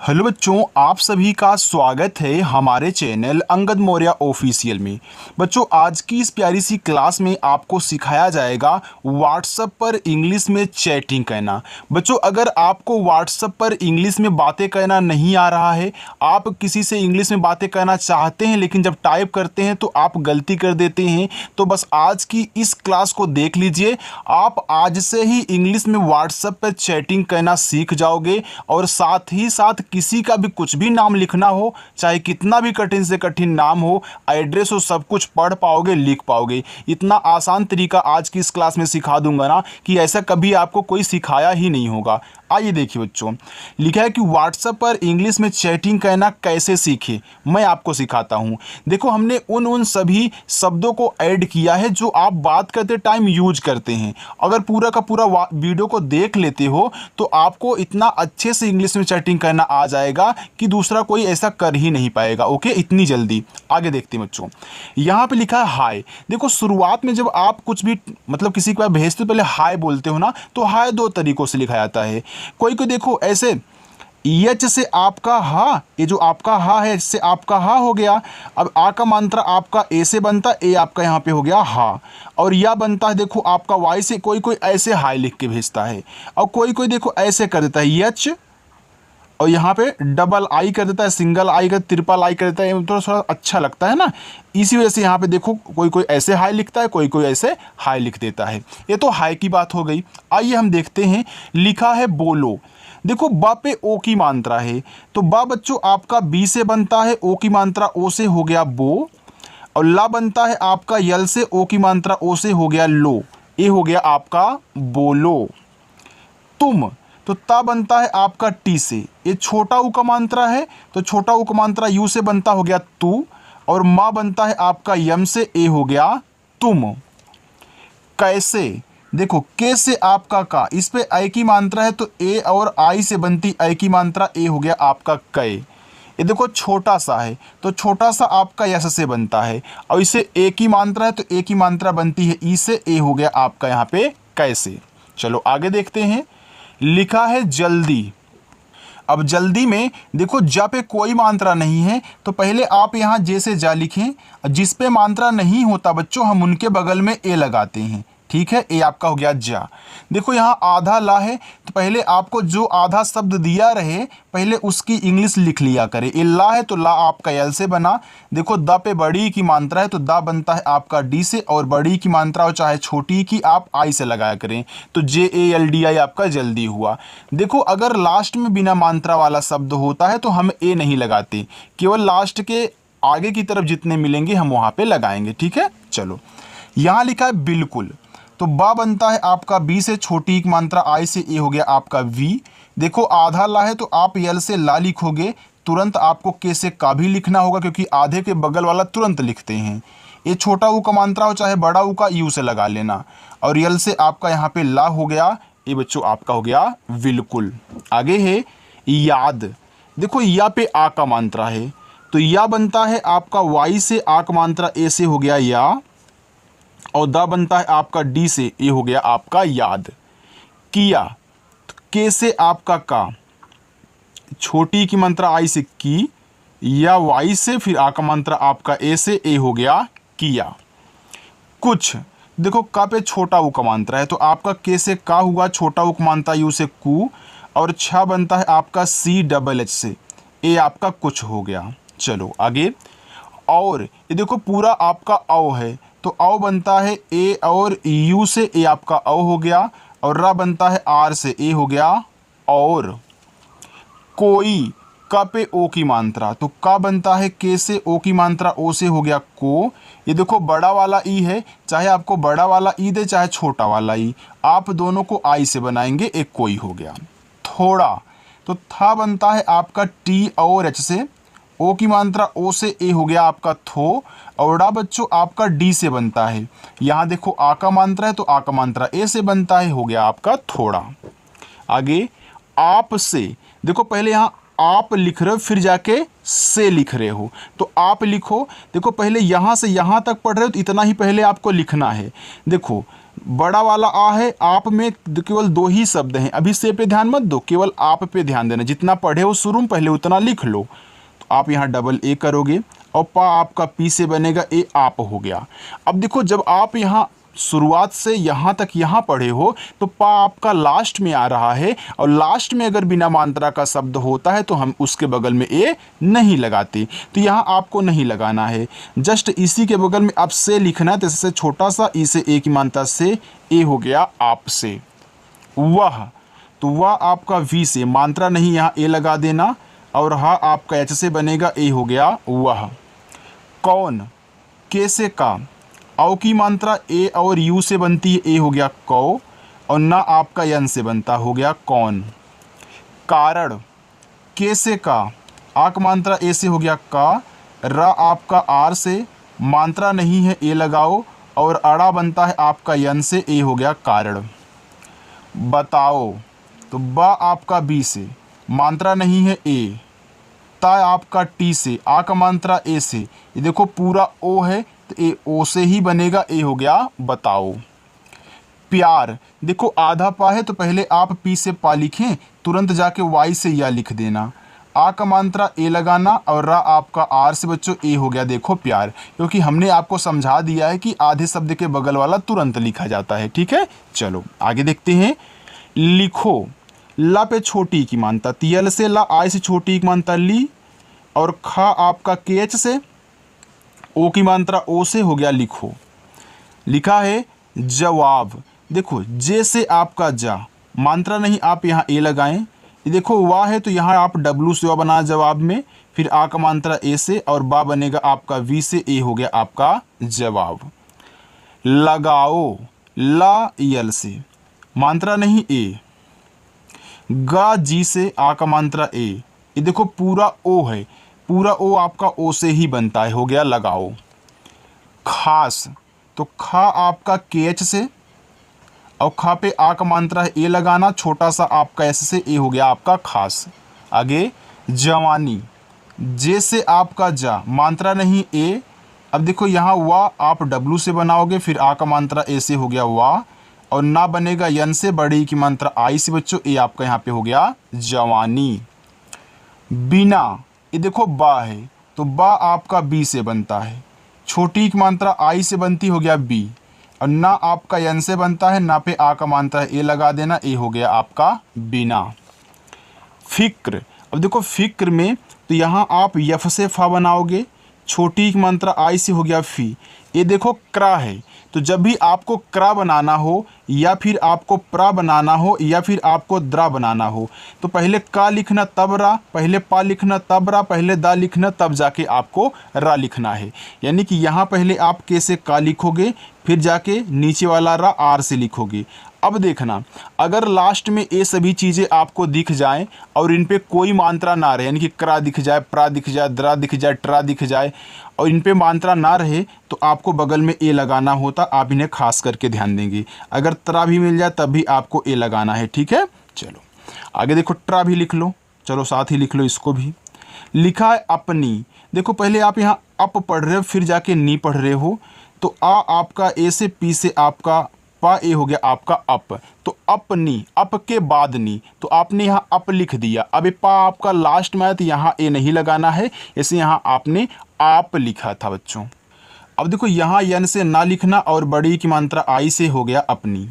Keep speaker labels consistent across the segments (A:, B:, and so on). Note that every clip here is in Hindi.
A: हेलो बच्चों, आप सभी का स्वागत है हमारे चैनल अंगद मौर्य ऑफिशियल में। बच्चों, आज की इस प्यारी सी क्लास में आपको सिखाया जाएगा व्हाट्सएप पर इंग्लिश में चैटिंग करना। बच्चों, अगर आपको व्हाट्सएप पर इंग्लिश में बातें करना नहीं आ रहा है, आप किसी से इंग्लिश में बातें करना चाहते हैं लेकिन जब टाइप करते हैं तो आप गलती कर देते हैं, तो बस आज की इस क्लास को देख लीजिए। आप आज से ही इंग्लिश में व्हाट्सएप पर चैटिंग करना सीख जाओगे और साथ ही साथ किसी का भी कुछ भी नाम लिखना हो, चाहे कितना भी कठिन से कठिन नाम हो, एड्रेस हो, सब कुछ पढ़ पाओगे, लिख पाओगे। इतना आसान तरीका आज की इस क्लास में सिखा दूंगा ना कि ऐसा कभी आपको कोई सिखाया ही नहीं होगा। आइए देखिए बच्चों, लिखा है कि व्हाट्सएप पर इंग्लिश में चैटिंग करना कैसे सीखे, मैं आपको सिखाता हूं। देखो, हमने उन सभी शब्दों को ऐड किया है जो आप बात करते टाइम यूज करते हैं। अगर पूरा का पूरा वीडियो को देख लेते हो तो आपको इतना अच्छे से इंग्लिश में चैटिंग करना आ जाएगा कि दूसरा कोई ऐसा कर ही नहीं पाएगा। ओके, इतनी जल्दी। आगे देखते हैं बच्चों, यहाँ पे लिखा है हाय। देखो, शुरुआत में जब आप कुछ भी मतलब किसी को भेजते हो, पहले हाय बोलते हो ना, तो हाय दो तरीकों से लिखा जाता है। कोई को देखो ऐसे एच से आपका हा, ये जो आपका हा है इससे आपका हा हो गया। अब आ का मात्रा आपका ए से बनता है, ए आपका यहाँ पे हो गया हा। और या बनता है देखो आपका वाई से, कोई कोई ऐसे हाय लिख के भेजता है। और कोई कोई देखो ऐसे कर देता है एच, और यहाँ पे डबल आई कर देता है, सिंगल आई कर, ट्रिपल आई कर देता है, तो थोड़ा अच्छा लगता है ना। इसी वजह से यहाँ पे देखो कोई कोई ऐसे हाई लिखता है, कोई कोई ऐसे हाई लिख देता है। ये तो हाई की बात हो गई। आइए हम देखते हैं, लिखा है बोलो। देखो, बा पे ओ की मात्रा है, तो बा बच्चों आपका बी से बनता है, ओ की मात्रा ओ से हो गया बो। और ला बनता है आपका यल से, ओ की मात्रा ओ से हो गया लो, ये हो गया आपका बोलो। तुम, तो ता बनता है आपका टी से, ये छोटा ऊ का मात्रा है, तो छोटा ऊ का मात्रा यू से बनता हो गया तू। और माँ बनता है आपका यम से, ए हो गया तुम। कैसे, देखो के से आपका का, इस पे आई की मात्रा है तो ए और आई से बनती आई की मात्रा, ए हो गया आपका कै। ये देखो छोटा सा है तो छोटा सा आपका यस से बनता है, और इसे ए की मात्रा है तो ए की मात्रा बनती है ई से, ए हो गया आपका यहाँ पे कैसे। चलो आगे देखते हैं, लिखा है जल्दी। अब जल्दी में देखो, जा पे कोई मात्रा नहीं है तो पहले आप यहाँ जे से जा लिखें। जिस पे मात्रा नहीं होता बच्चों, हम उनके बगल में ए लगाते हैं। ठीक है, ए आपका हो गया जा। देखो यहाँ आधा ला है तो पहले आपको जो आधा शब्द दिया रहे पहले उसकी इंग्लिश लिख लिया करें। ए ला है तो ला आपका यल से बना। देखो द पे बड़ी की मात्रा है तो दा बनता है आपका डी से, और बड़ी की मात्रा हो चाहे छोटी की आप आई से लगाया करें, तो जे ए एल डी आई आपका जल्दी हुआ। देखो, अगर लास्ट में बिना मात्रा वाला शब्द होता है तो हम ए नहीं लगाते, केवल लास्ट के आगे की तरफ जितने मिलेंगे हम वहाँ पे लगाएंगे। ठीक है, चलो यहाँ लिखा है बिल्कुल, तो बा बनता है आपका बी से, छोटी की मात्रा आई से, ए हो गया आपका वी। देखो आधा ला है तो आप यल से ला लिखोगे, तुरंत आपको के से का भी लिखना होगा क्योंकि आधे के बगल वाला तुरंत लिखते हैं। ये छोटा ऊ का मात्रा हो चाहे बड़ा ऊ का, यू से लगा लेना। और यल से आपका यहाँ पे ला हो गया, ये बच्चों आपका हो गया बिल्कुल। आगे है याद। देखो या पे आ का मात्रा है तो या बनता है आपका वाई से, आ का मात्रा ए से हो गया या, और दा बनता है आपका डी से, ये हो गया आपका याद। किया, तो के से आपका का, छोटी की मात्रा आई से की, या वाई से फिर आ का मात्रा आपका ए से, ए हो गया किया। कुछ, देखो का पे छोटा ऊ का मात्रा है तो आपका के से का हुआ, छोटा ऊ का मात्रा यू से कू, और छा बनता है आपका सी डबल एच से, ए आपका कुछ हो गया। चलो आगे, और ये देखो पूरा आपका औ है तो औ बनता है ए और यू से, ए आपका औ हो गया, और रा बनता है आर से, ए हो गया और। कोई, का पे ओ की मात्रा तो का बनता है के से, ओ की मात्रा ओ से हो गया को। ये देखो बड़ा वाला ई है, चाहे आपको बड़ा वाला ई दे चाहे छोटा वाला ई, आप दोनों को आई से बनाएंगे, एक कोई हो गया। थोड़ा, तो था बनता है आपका टी और एच से, ओ की मात्रा ओ से, ए हो गया आपका थो। और डा बच्चों आपका डी से बनता है। यहाँ देखो आ का मात्रा है तो आ का मात्रा ए से बनता है, हो गया आपका थोड़ा। आगे आप से, देखो पहले यहाँ आप लिख रहे हो फिर जाके से लिख रहे हो, तो आप लिखो। देखो पहले यहाँ से यहाँ तक पढ़ रहे हो तो इतना ही पहले आपको लिखना है। देखो बड़ा वाला आ है, आप में केवल दो ही शब्द हैं, अभी से पे ध्यान मत दो, केवल आप पे ध्यान देना। जितना पढ़े हो शुरू में पहले उतना लिख लो। तो आप यहाँ डबल ए करोगे और पा आपका पी से बनेगा ए, आप हो गया। अब देखो जब आप यहाँ शुरुआत से यहाँ तक यहाँ पढ़े हो तो पा आपका लास्ट में आ रहा है, और लास्ट में अगर बिना मात्रा का शब्द होता है तो हम उसके बगल में ए नहीं लगाते, तो यहाँ आपको नहीं लगाना है। जस्ट इसी के बगल में अब से लिखना है, तो इससे छोटा सा ई से ए की मात्रा से ए हो गया आपसे। वह, तो वह आपका वी से मात्रा नहीं, यहाँ ए लगा देना, और हा आपका एच से बनेगा ए हो गया वह। कौन, के से का, औ की मात्रा ए और यू से बनती है, ए हो गया कौ, और ना आपका यन से बनता, हो गया कौन। कारण, के से का, आ का मात्रा ए से हो गया का, रा आपका आर से मात्रा नहीं है ए लगाओ, और अड़ा बनता है आपका यन से, ए हो गया कारण। बताओ, तो बा आपका बी से मात्रा नहीं है ए, ता आपका टी से, आ का मात्रा ए से, ये देखो पूरा ओ है तो ए ओ से ही बनेगा, ए हो गया बताओ। प्यार, देखो आधा पा है तो पहले आप पी से पा लिखें, तुरंत जाके वाई से या लिख देना, आ का मात्रा ए लगाना, और रा आपका आर से बच्चों ए हो गया देखो प्यार, क्योंकि हमने आपको समझा दिया है कि आधे शब्द के बगल वाला तुरंत लिखा जाता है। ठीक है, चलो आगे देखते हैं। लिखो, ला पे छोटी की मानता, तियल से ला, आई से छोटी की मानता ली, और खा आपका के एच से, ओ की मात्रा ओ से, हो गया लिखो। लिखा है जवाब, देखो जे से आपका जा, मात्रा नहीं आप यहाँ ए लगाएं, ये देखो वाह है तो यहाँ आप डब्लू से वाह बना जवाब में, फिर आ का मात्रा ए से, और बा बनेगा आपका वी से, ए हो गया आपका जवाब। लगाओ, ला यल से मात्रा नहीं ए, गा जी से, आ का मात्रा ए, ये देखो पूरा ओ है, पूरा ओ आपका ओ से ही बनता है, हो गया लगाओ। खास, तो खा आपका के एच से, और खा पे आ का मात्रा है ए लगाना, छोटा सा आपका एस से, ए हो गया आपका खास। आगे जवानी, जे से आपका जा, मात्रा नहीं ए, अब देखो यहाँ वाह आप डब्लू से बनाओगे, फिर आ का मात्रा ए से, हो गया वाह, और ना बनेगा यन से, बड़ी की मात्रा आई से बच्चों, ए आपका यहाँ पे हो गया जवानी। बिना, ये देखो बा है तो बा आपका बी से बनता है, छोटी की मात्रा आई से बनती, हो गया बी, और ना आपका यन से बनता है, ना पे आ का मात्रा है ए लगा देना, ए हो गया आपका बिना। फिक्र, अब देखो फिक्र में तो यहाँ आप यफ से फा बनाओगे, छोटी की मात्रा आई से, हो गया फी, ये देखो क्रा है, तो जब भी आपको क्रा बनाना हो, या फिर आपको प्रा बनाना हो, या फिर आपको द्रा बनाना हो, तो पहले का लिखना तब रा, पहले पा लिखना तब रा, पहले दा लिखना तब जाके आपको रा लिखना है। यानी कि यहाँ पहले आप के से का लिखोगे, फिर जाके नीचे वाला रा आर से लिखोगे। अब देखना, अगर लास्ट में ये सभी चीज़ें आपको दिख जाएं और इन पे कोई मात्रा ना रहे, यानी कि क्रा दिख जाए, प्रा दिख जाए, द्रा दिख जाए, ट्रा दिख जाए, और इन पे मात्रा ना रहे, तो आपको बगल में ए लगाना होता, आप इन्हें खास करके ध्यान देंगे। अगर त्रा भी मिल जाए तब भी आपको ए लगाना है। ठीक है, चलो आगे देखो, ट्रा भी लिख लो, चलो साथ ही लिख लो इसको भी। लिखा है अपनी, देखो पहले आप यहाँ अप पढ़ रहे हो, फिर जाके नी पढ़ रहे हो, तो आ आपका ए से, पी से आपका पा, ए हो गया आपका अप, तो अपनी, अप के बाद नी, तो आपने यहाँ अप लिख दिया। अब ये पा आपका लास्ट में है तो यहाँ ए नहीं लगाना है, ऐसे यहाँ आपने आप लिखा था बच्चों। अब देखो यहाँ यन से ना लिखना, और बड़ी की मात्रा आई से, हो गया अपनी।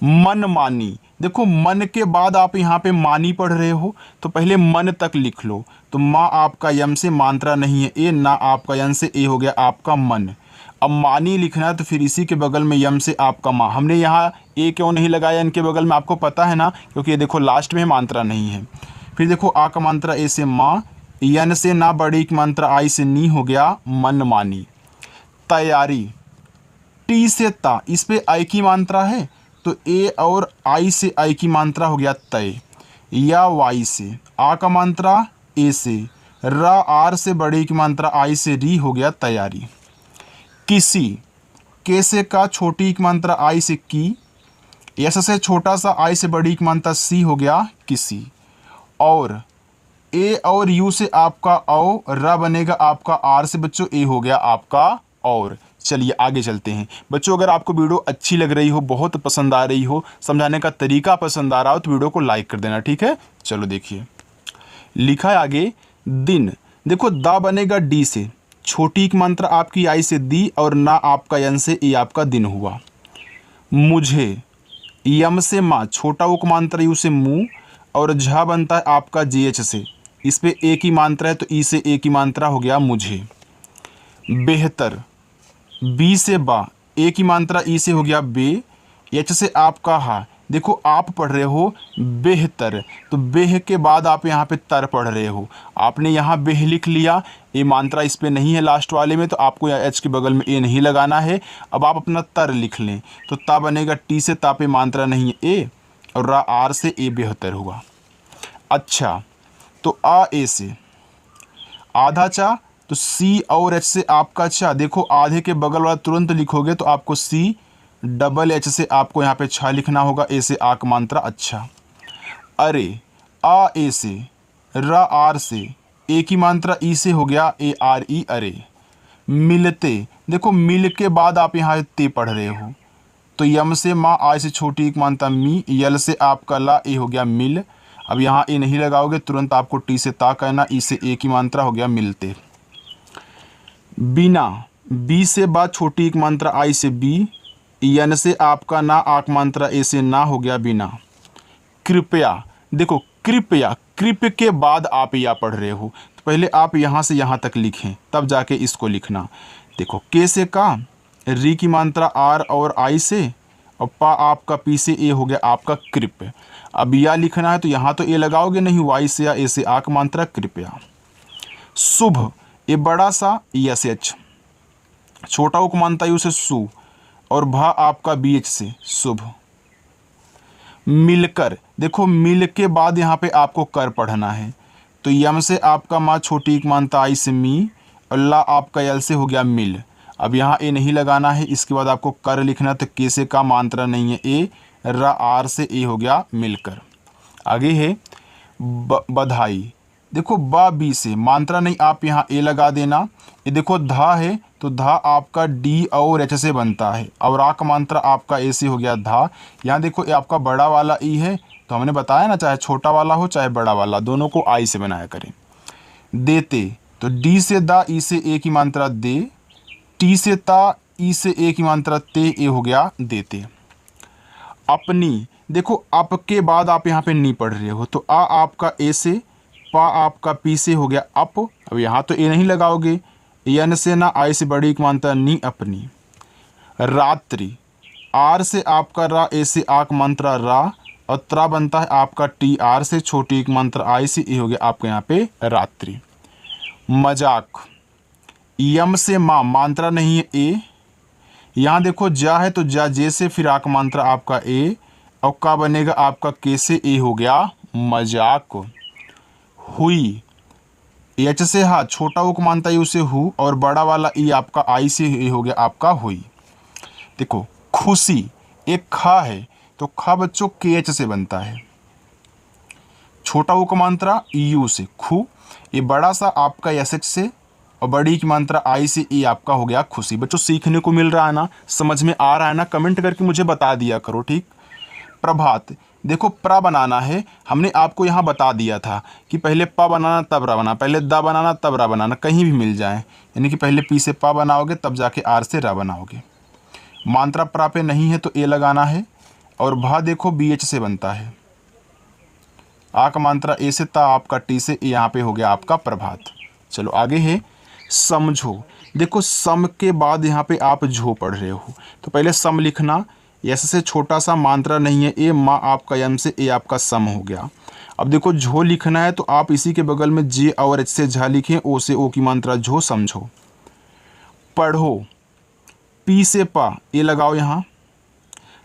A: मन मानी, देखो मन के बाद आप यहाँ पे मानी पढ़ रहे हो, तो पहले मन तक लिख लो, तो माँ आपका यम से मात्रा नहीं है ए, ना आपका यन से, ए हो गया आपका मन। अब मानी लिखना है तो फिर इसी के बगल में यम से आपका माँ, हमने यहाँ ए क्यों नहीं लगाया इनके बगल में, आपको पता है ना, क्योंकि ये देखो लास्ट में मात्रा नहीं है। फिर देखो आ का मात्रा ए से माँ, यन से ना, बड़ी की मात्रा आई से नी, हो गया मन मानी। तैयारी, टी से ता, इस पे आई की मात्रा है तो ए और आई से आई की मात्रा, हो गया तय, या वाई से, आ का मात्रा ए से, रा आर से, बड़ी की मात्रा आई से, री, हो गया तैयारी। किसी, के से का, छोटी की मात्रा आई से की, यस से छोटा सा आई से बड़ी की मात्रा सी, हो गया किसी। और ए और यू से आपका औ, रा बनेगा आपका आर से बच्चों, ए हो गया आपका और। चलिए आगे चलते हैं बच्चों। अगर आपको वीडियो अच्छी लग रही हो, बहुत पसंद आ रही हो, समझाने का तरीका पसंद आ रहा हो तो वीडियो को लाइक कर देना, ठीक है। चलो देखिए लिखा है आगे दिन। देखो दा बनेगा डी से, छोटी एक मात्रा आपकी आई से दी और ना आपका यन से ए आपका दिन हुआ। मुझे यम से माँ, छोटा उक मात्रा यू से मुँह और झा बनता है आपका जी एच से, इस पे ए की मात्रा है तो ई से ए की मात्रा हो गया मुझे। बेहतर बी से बा, ए की मात्रा ई से हो गया बे, एच से आपका हा। देखो आप पढ़ रहे हो बेहतर, तो बेह के बाद आप यहाँ पे तर पढ़ रहे हो, आपने यहाँ बेह लिख लिया, ए मात्रा इस पे नहीं है लास्ट वाले में तो आपको एच के बगल में ए नहीं लगाना है। अब आप अपना तर लिख लें तो ता बनेगा टी से, ता पे मात्रा नहीं है ए और रा आर से ए बेहतर हुआ। अच्छा तो आ ए से आधा चा, तो सी और एच से आपका चा। देखो आधे के बगल वाला तुरंत लिखोगे तो आपको सी डबल एच से आपको यहाँ पे छा लिखना होगा, ए से आक मात्रा अच्छा। अरे आ ए से, रा आर से, ए की मात्रा ई से हो गया ए आर ई अरे। मिलते, देखो मिल के बाद आप यहाँ ते पढ़ रहे हो तो यम से माँ, आई से छोटी एक मात्रा मी, यल से आपका ला, ए हो गया मिल। अब यहाँ ए नहीं लगाओगे तुरंत आपको टी से ता कहना, ई से ए की मात्रा हो गया मिलते। बिना, बी से बाद छोटी एक मात्रा आई से बी, यन से आपका ना आक मात्रा ए से ना हो गया बिना। कृपया, देखो कृपया, कृप के बाद आप या पढ़ रहे हो तो पहले आप यहाँ से यहाँ तक लिखें तब जाके इसको लिखना। देखो के से का, री की मात्रा आर और आई से और पा आपका पी से ए हो गया आपका कृप। अब या लिखना है तो यहाँ तो ए लगाओगे नहीं, वाई से या ए से आक मात्रा कृपया। शुभ, ए बड़ा सा यस एच, छोटा उक मानता यू से सु और भा आपका बी एच से शुभ। मिलकर, देखो मिल के बाद यहाँ पे आपको कर पढ़ना है तो यम से आपका माँ, छोटी एक मानता आई से मी और ला आपका यल से हो गया मिल। अब यहाँ ए नहीं लगाना है, इसके बाद आपको कर लिखना तो के से का मात्रा नहीं है ए, रा आर से ए हो गया मिलकर। आगे है बधाई। देखो बा बी से मात्रा नहीं, आप यहाँ ए लगा देना। ये देखो धा है तो धा आपका डी और एच से बनता है और आ का मात्रा आपका ए से हो गया धा। यहाँ देखो ये आपका बड़ा वाला ई है तो हमने बताया ना, चाहे छोटा वाला हो चाहे बड़ा वाला, दोनों को आई से बनाया करें। देते, तो डी से दा, ई से ए की मात्रा दे, टी से ता, ई से ए की मात्रा ते, ए हो गया देते। अपनी, देखो अप के बाद आप यहाँ पे नी पढ़ रहे हो तो आ आपका ए से, पा आपका पी से हो गया अप। अब यहाँ तो ए नहीं लगाओगे, यन से ना आई से बड़ी एक मात्रा नी अपनी। रात्रि, आर से आपका रा, ए से आक मात्रा रा और त्रा बनता है आपका टी आर से, छोटी एक मात्रा आई से, ए हो गया आपका यहाँ पे रात्रि। मजाक, यम से माँ, मात्रा नहीं है ए, यहाँ देखो जा है तो जा जे से फिर आक मात्रा आपका ए और का बनेगा आपका के से, ए हो गया मजाक। हुई, एच से हा, छोटा उक मानता है उसे हु और बड़ा वाला ई आपका आई से ए हो गया आपका हुई। देखो खुशी, एक खा है तो खा बच्चों के एच से बनता है, छोटा उक मात्रा यू से खु, ये बड़ा सा आपका एस एच से और बड़ी की मात्रा आई से ए आपका हो गया खुशी। बच्चों सीखने को मिल रहा है ना, समझ में आ रहा है ना, कमेंट करके मुझे बता दिया करो, ठीक। प्रभात, देखो प्रा बनाना है, हमने आपको यहाँ बता दिया था कि पहले पा बनाना तब रा बनाना, पहले दा बनाना तब रा बनाना, कहीं भी मिल जाए, यानी कि पहले पी से पा बनाओगे तब जाके आर से रा बनाओगे। मात्रा प्रा पे नहीं है तो ए लगाना है और भा देखो बी एच से बनता है, आ का मात्रा ए से, ता आपका टी से, ए यहाँ पे हो गया आपका प्रभात। चलो आगे है समझो। देखो सम के बाद यहाँ पे आप झो पढ़ रहे हो तो पहले सम लिखना, यस से छोटा सा मात्रा नहीं है ए, माँ आपका यम से, ए आपका सम हो गया। अब देखो झो लिखना है तो आप इसी के बगल में जे और एच से झा लिखें, ओ से ओ की मात्रा झो समझो। पढ़ो, पी से पा, ए लगाओ यहाँ,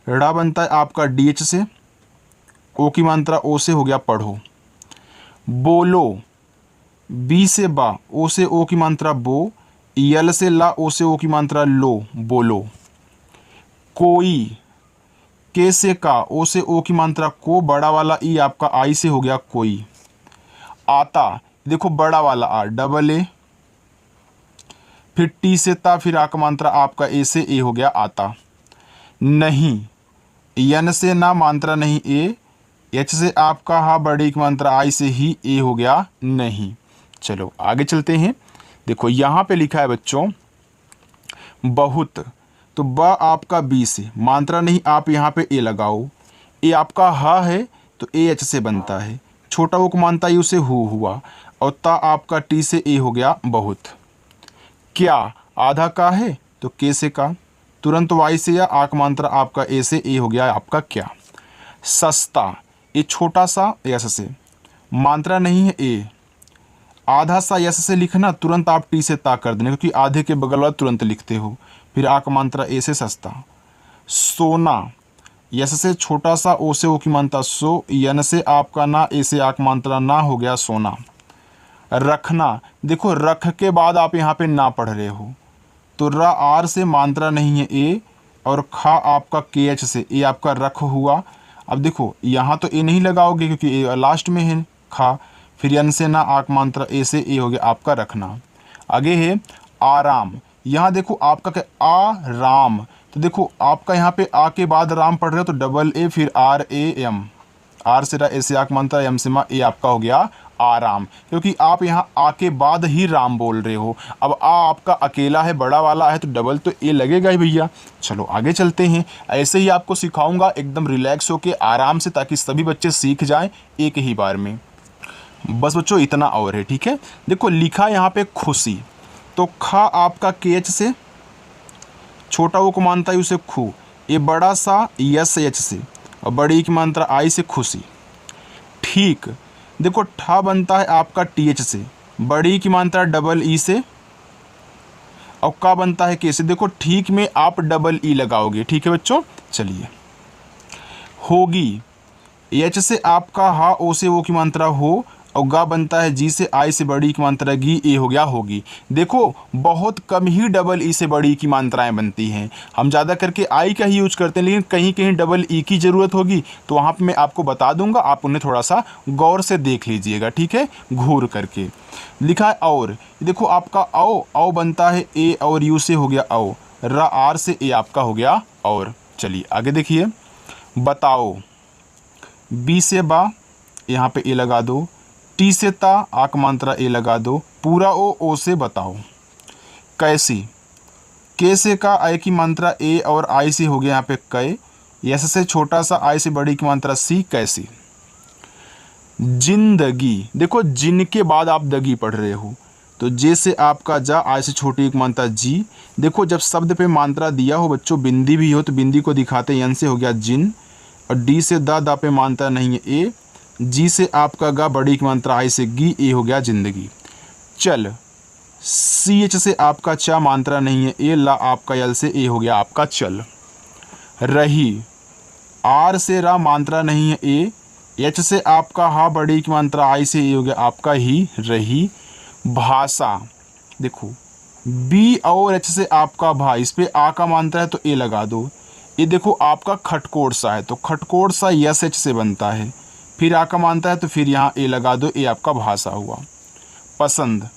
A: ड़ा बनता है आपका डी एच से, ओ की मात्रा ओ से हो गया पढ़ो। बोलो, बी से बा, ओ से ओ की मात्रा बो, यल से ला, ओ से ओ की मात्रा लो, बोलो। कोई, के से का, ओ से ओ की मात्रा को, बड़ा वाला ई आपका आई से हो गया कोई। आता, देखो बड़ा वाला आ डबल ए, फिर टी से ता, फिर आ का मात्रा आपका ए से ए हो गया आता। नहीं, यन से ना मात्रा नहीं ए, एच से आपका हा बड़ी की मात्रा आई से ही ए हो गया नहीं। चलो आगे चलते हैं। देखो यहाँ पे लिखा है बच्चों बहुत, तो ब आपका बी से, मात्रा नहीं आप यहाँ पे ए लगाओ, ए आपका हा है तो ए एच से बनता है, छोटा वो को मानता यू से हु हुआ, और ता आपका टी से ए हो गया बहुत। क्या आधा का है तो के से का, तुरंत वाई से या आक मात्रा आपका ए से ए हो गया आपका क्या। सस्ता, ये छोटा सा यस से, मात्रा नहीं है ए, आधा सा यस से लिखना, तुरंत आप टी से ता कर देना क्योंकि आधे के बगल वाला तुरंत लिखते हो। फिर आक मात्रा ए से सस्ता। सोना, यस से छोटा सा ओ से ओ की मात्रा सो, यन से आपका ना ए से आक मात्रा ना हो गया सोना। रखना, देखो रख के बाद आप यहाँ पे ना पढ़ रहे हो तो र आर से मात्रा नहीं है ए, और खा आपका के एच से, ए आपका रख हुआ। अब देखो यहाँ तो ए नहीं लगाओगे क्योंकि ए लास्ट में है खा, फिर यन से ना आक मात्रा ए से ए हो गया आपका रखना। आगे है आराम, यहाँ देखो आपका क्या आ राम, तो देखो आपका यहाँ पे आ के बाद राम पढ़ रहे हो तो डबल ए फिर आर ए एम, आर से रा ए से आक मात्रा एम से मा ए आपका हो गया आराम, क्योंकि आप यहाँ आ के बाद ही राम बोल रहे हो। अब आ आपका अकेला है, बड़ा वाला है तो डबल तो ए लगेगा ही भैया। चलो आगे चलते हैं। ऐसे ही आपको सिखाऊंगा एकदम रिलैक्स होके आराम से, ताकि सभी बच्चे सीख जाएं एक ही बार में। बस बच्चों इतना और है, ठीक है। देखो लिखा यहाँ पे खुशी, तो खा आपका के एच से, छोटा वो को मानता है उसे खू, ये बड़ा सा यस एच से, और बड़ी की मात्रा आई से खुशी। ठीक, देखो ठा बनता है आपका टी एच से, बड़ी की मात्रा डबल ई से, और का बनता है के से। देखो ठीक में आप डबल ई लगाओगे, ठीक है बच्चों। चलिए होगी, एच से आपका हा ओ से ओ की मात्रा हो, और गा बनता है जी से आई से बड़ी की मात्रा गी, ए हो गया होगी। देखो बहुत कम ही डबल ई से बड़ी की मात्राएं बनती हैं, हम ज़्यादा करके आई का ही यूज करते हैं, लेकिन कहीं कहीं डबल ई की ज़रूरत होगी तो वहाँ पे मैं आपको बता दूंगा, आप उन्हें थोड़ा सा गौर से देख लीजिएगा, ठीक है, घूर करके। लिखा है और, देखो आपका औ बनता है ए और यू से हो गया औ, रा आर से ए आपका हो गया और। चलिए आगे देखिए, बताओ, बी से बा यहाँ पे ए लगा दो, टी से ता आक मात्रा ए लगा दो, पूरा ओ से बताओ। कैसी, के से का आई की मात्रा ए और आई से हो गया यहाँ पे कै, यस से छोटा सा आई से बड़ी की मात्रा सी, कैसी। जिंदगी, देखो जिन के बाद आप दगी पढ़ रहे हो तो जे से आपका जा, आई से छोटी एक मात्रा जी। देखो जब शब्द पे मात्रा दिया हो बच्चों, बिंदी भी हो तो बिंदी को दिखाते, यन से हो गया जिन, और डी से दा पे मात्रा नहीं है ए, जी से आपका गा, बड़ी की मात्रा आई से गी, ए हो गया जिंदगी। चल, सी एच से आपका चा, मात्रा नहीं है ए, ला आपका यल से ए हो गया आपका चल। रही, आर से रा, मात्रा नहीं है ए, एच से आपका हा, बड़ी की मात्रा आई से ए हो गया आपका ही रही। भाषा, देखो बी और एच से आपका भा, इस पे आ का मात्रा है तो ए लगा दो। ये देखो आपका खटकोड़ सा है तो खटकोड़ सा यस एच से बनता है, फिर आ का मानता है तो फिर यहाँ ए लगा दो, ए आपका भाषा हुआ। पसंद,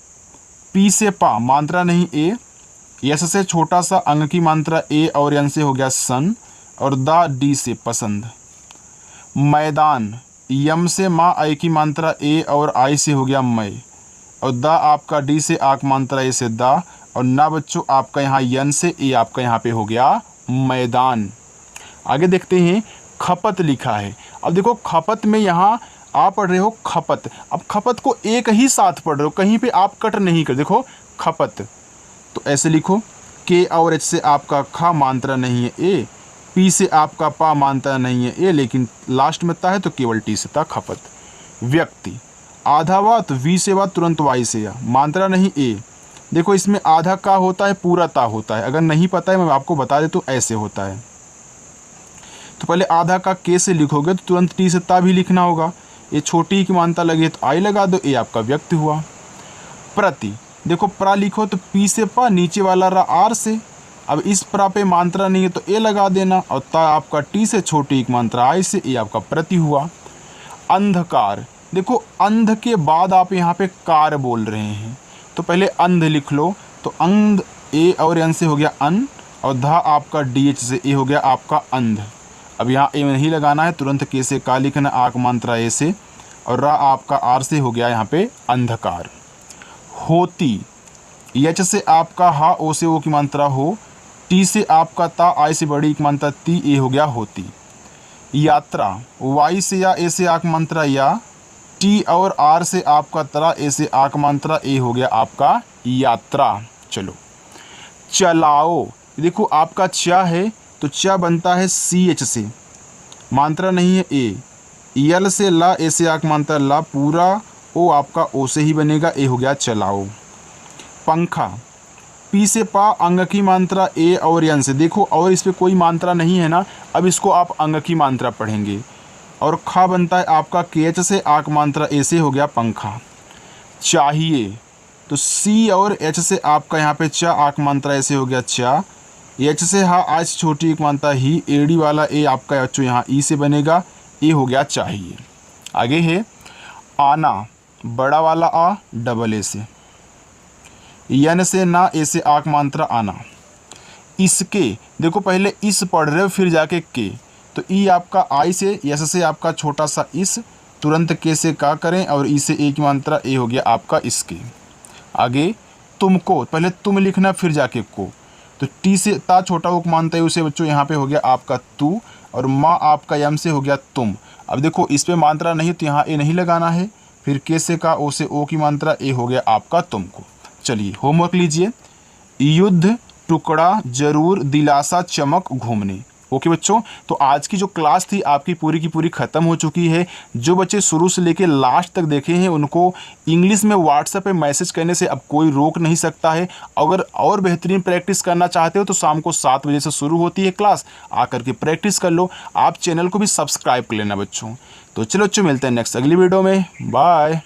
A: पी से पा, मात्रा नहीं ए, यस से छोटा सा अंग की मात्रा ए और यन से हो गया सन, और दा डी से पसंद। मैदान, यम से माँ आई की मात्रा ए और आई से हो गया मै, और दा आपका डी से आक मात्रा ए से दा, और ना बच्चों आपका यहाँ यन से ए आपका यहाँ पे हो गया मैदान। आगे देखते हैं, खपत लिखा है। अब देखो खपत में यहाँ आप पढ़ रहे हो खपत, अब खपत को एक ही साथ पढ़ रहे हो, कहीं पे आप कट नहीं कर। देखो खपत तो ऐसे लिखो, के और एच से आपका खा, मात्रा नहीं है ए, पी से आपका पा, मात्रा नहीं है ए, लेकिन लास्ट में ता है तो केवल टी से ता, खपत। व्यक्ति, आधा वा तो वी से वा, तुरंत वाई से या, मात्रा नहीं ए। देखो इसमें आधा का होता है, पूरा ता होता है, अगर नहीं पता है मैं आपको बता दे तो ऐसे होता है। तो पहले आधा का के से लिखोगे तो तुरंत टी से ता भी लिखना होगा, ये छोटी की मानता लगे तो आई लगा दो, ए आपका व्यक्ति हुआ। प्रति, देखो प्रा लिखो तो पी से पा, नीचे वाला रा आर से, अब इस प्रा पे मात्रा नहीं है तो ए लगा देना, और ता आपका टी से छोटी एक मात्रा आई से, ए आपका प्रति हुआ। अंधकार, देखो अंध के बाद आप यहाँ पे कार बोल रहे हैं तो पहले अंध लिख लो, तो अंध ए और एन से हो गया अन, और धा आपका डी एच से ए हो गया आपका अंध। अब यहाँ ए नहीं लगाना है, तुरंत के से का लिखना, आक मात्रा ए से, और रा आपका आर से हो गया यहाँ पे अंधकार। होती, एच से आपका हा, ओ से ओ की मात्रा हो, टी से आपका ता, आई से बड़ी की मात्रा ती, ए हो गया होती। यात्रा, वाई से या ए से आक मात्रा या, टी और आर से आपका तरा, ए से आक मात्रा, ए हो गया आपका यात्रा। चलो चलाओ, देखो आपका चा है तो चा बनता है सी एच से, मात्रा नहीं है ए, यल से ला, ए से आक मात्रा ला, पूरा ओ आपका ओ से ही बनेगा, ए हो गया चलाओ। पंखा, पी से पा, अंग की मात्रा ए और यन से, देखो और इस पर कोई मात्रा नहीं है ना, अब इसको आप अंग की मात्रा पढ़ेंगे। और खा बनता है आपका के एच से, आक मात्रा ए से, हो गया पंखा। चाहिए, तो सी और एच से आपका यहाँ पे चा, आक मात्रा ए से हो गया चा, एच से हा, आज छोटी एक मात्रा ही, एडी वाला ए आपका बच्चों यहाँ ई से बनेगा, ए हो गया चाहिए। आगे है आना, बड़ा वाला आ, डबल ए से, यन से ना, ए से आक मात्रा आना। इसके, देखो पहले इस पढ़ रहे हो फिर जाके के, तो ई आपका आई से, यस से आपका छोटा सा इस, तुरंत के से का करें, और ई से ए की मात्रा, ए हो गया आपका इसके। आगे तुमको, पहले तुम लिखना फिर जाके को, तो टी से ता छोटा उक मानता है उसे बच्चों यहाँ पे हो गया आपका तू, और माँ आपका यम से हो गया तुम। अब देखो इस पे मात्रा नहीं तो यहाँ ए नहीं लगाना है, फिर के से का, ओ से ओ की मात्रा, ए हो गया आपका तुमको। चलिए होमवर्क लीजिए। युद्ध, टुकड़ा, जरूर, दिलासा, चमक, घूमने। ओके बच्चों, तो आज की जो क्लास थी आपकी पूरी की पूरी ख़त्म हो चुकी है। जो बच्चे शुरू से लेके लास्ट तक देखे हैं उनको इंग्लिश में व्हाट्सएप पे मैसेज करने से अब कोई रोक नहीं सकता है। अगर और बेहतरीन प्रैक्टिस करना चाहते हो तो शाम को 7 बजे से शुरू होती है क्लास, आकर के प्रैक्टिस कर लो। आप चैनल को भी सब्सक्राइब कर लेना बच्चों। तो चलो बच्चों, मिलते हैं नेक्स्ट अगली वीडियो में। बाय।